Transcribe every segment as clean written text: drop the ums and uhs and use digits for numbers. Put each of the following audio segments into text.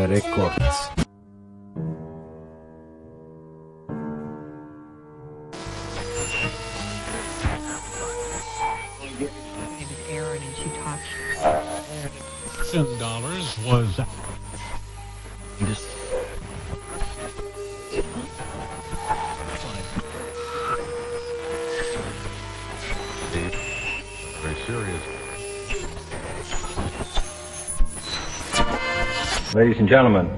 Records. Dollars was very serious. Ladies and gentlemen,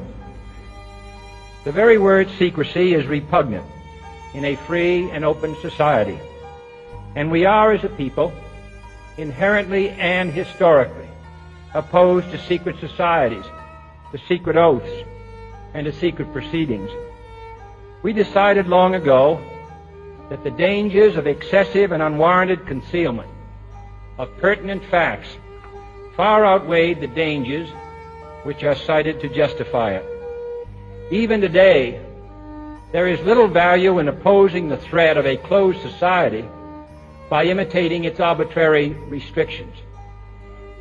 the very word secrecy is repugnant in a free and open society, and we are, as a people, inherently and historically opposed to secret societies, to secret oaths, and to secret proceedings. We decided long ago that the dangers of excessive and unwarranted concealment of pertinent facts far outweighed the dangers which are cited to justify it. Even today, there is little value in opposing the threat of a closed society by imitating its arbitrary restrictions.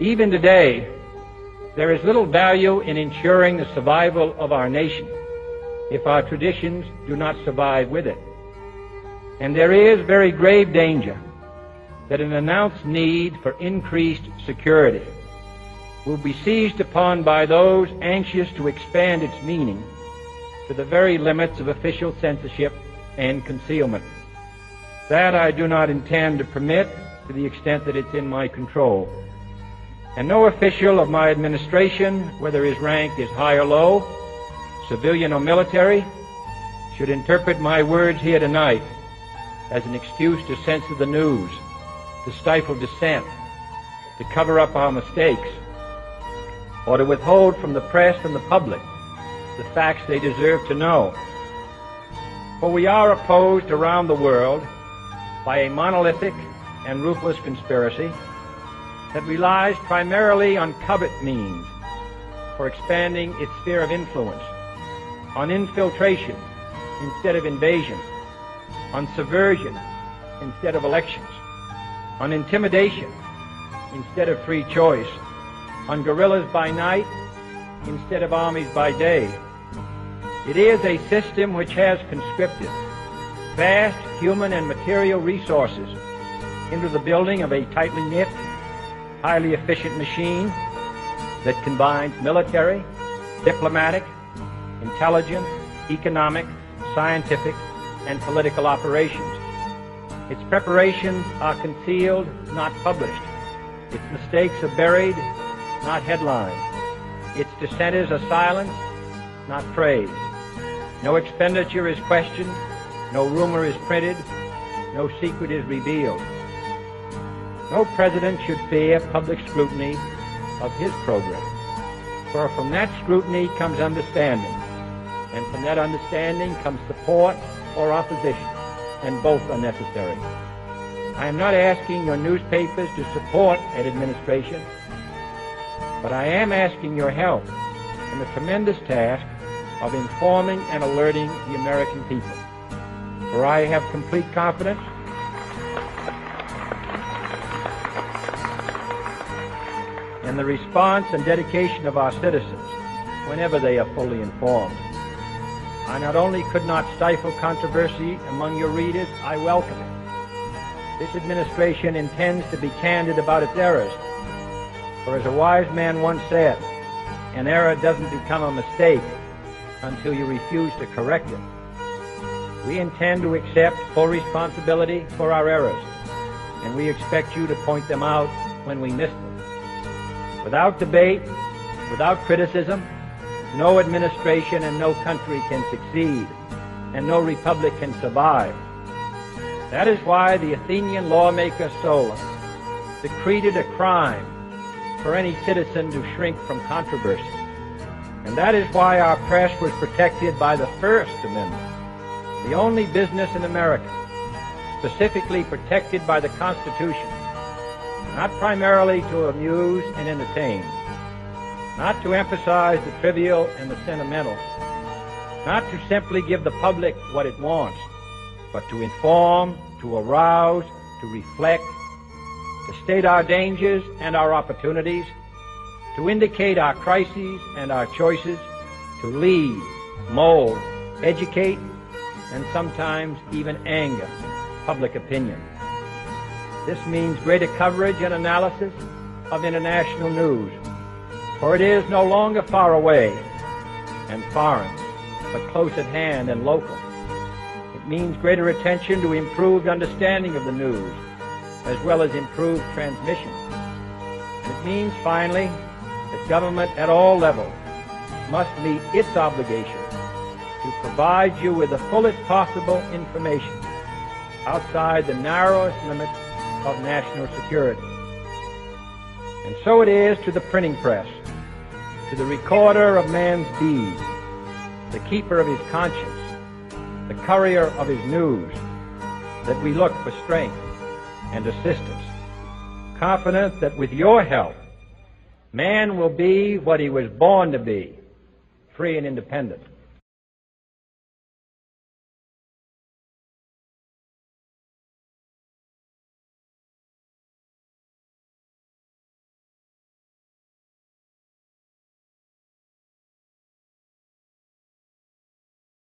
Even today, there is little value in ensuring the survival of our nation if our traditions do not survive with it. And there is very grave danger that an announced need for increased security will be seized upon by those anxious to expand its meaning to the very limits of official censorship and concealment. That I do not intend to permit to the extent that it's in my control. And no official of my administration, whether his rank is high or low, civilian or military, should interpret my words here tonight as an excuse to censor the news, to stifle dissent, to cover up our mistakes, or to withhold from the press and the public the facts they deserve to know. For we are opposed around the world by a monolithic and ruthless conspiracy that relies primarily on covert means for expanding its sphere of influence, on infiltration instead of invasion, on subversion instead of elections, on intimidation instead of free choice, on guerrillas by night instead of armies by day. It is a system which has conscripted vast human and material resources into the building of a tightly knit, highly efficient machine that combines military, diplomatic, intelligence, economic, scientific, and political operations. Its preparations are concealed, not published. Its mistakes are buried, not headlined. Its dissenters are silenced, not praised. No expenditure is questioned, no rumor is printed, no secret is revealed. No president should fear public scrutiny of his program, for from that scrutiny comes understanding, and from that understanding comes support or opposition, and both are necessary. I am not asking your newspapers to support an administration, but I am asking your help in the tremendous task of informing and alerting the American people. For I have complete confidence in the response and dedication of our citizens whenever they are fully informed. I not only could not stifle controversy among your readers, I welcome it. This administration intends to be candid about its errors. For as a wise man once said, an error doesn't become a mistake until you refuse to correct it. We intend to accept full responsibility for our errors, and we expect you to point them out when we miss them. Without debate, without criticism, no administration and no country can succeed, and no republic can survive. That is why the Athenian lawmaker Solon decreed it a crime for any citizen to shrink from controversy. And that is why our press was protected by the First Amendment, the only business in America specifically protected by the Constitution, not primarily to amuse and entertain, not to emphasize the trivial and the sentimental, not to simply give the public what it wants, but to inform, to arouse, to reflect, to state our dangers and our opportunities, to indicate our crises and our choices, to lead, mold, educate, and sometimes even anger public opinion. This means greater coverage and analysis of international news, for it is no longer far away and foreign, but close at hand and local. It means greater attention to improved understanding of the news, as well as improved transmission. It means, finally, that government at all levels must meet its obligation to provide you with the fullest possible information outside the narrowest limits of national security. And so it is to the printing press, to the recorder of man's deeds, the keeper of his conscience, the courier of his news, that we look for strength and assistance, confident that with your help, man will be what he was born to be, free and independent.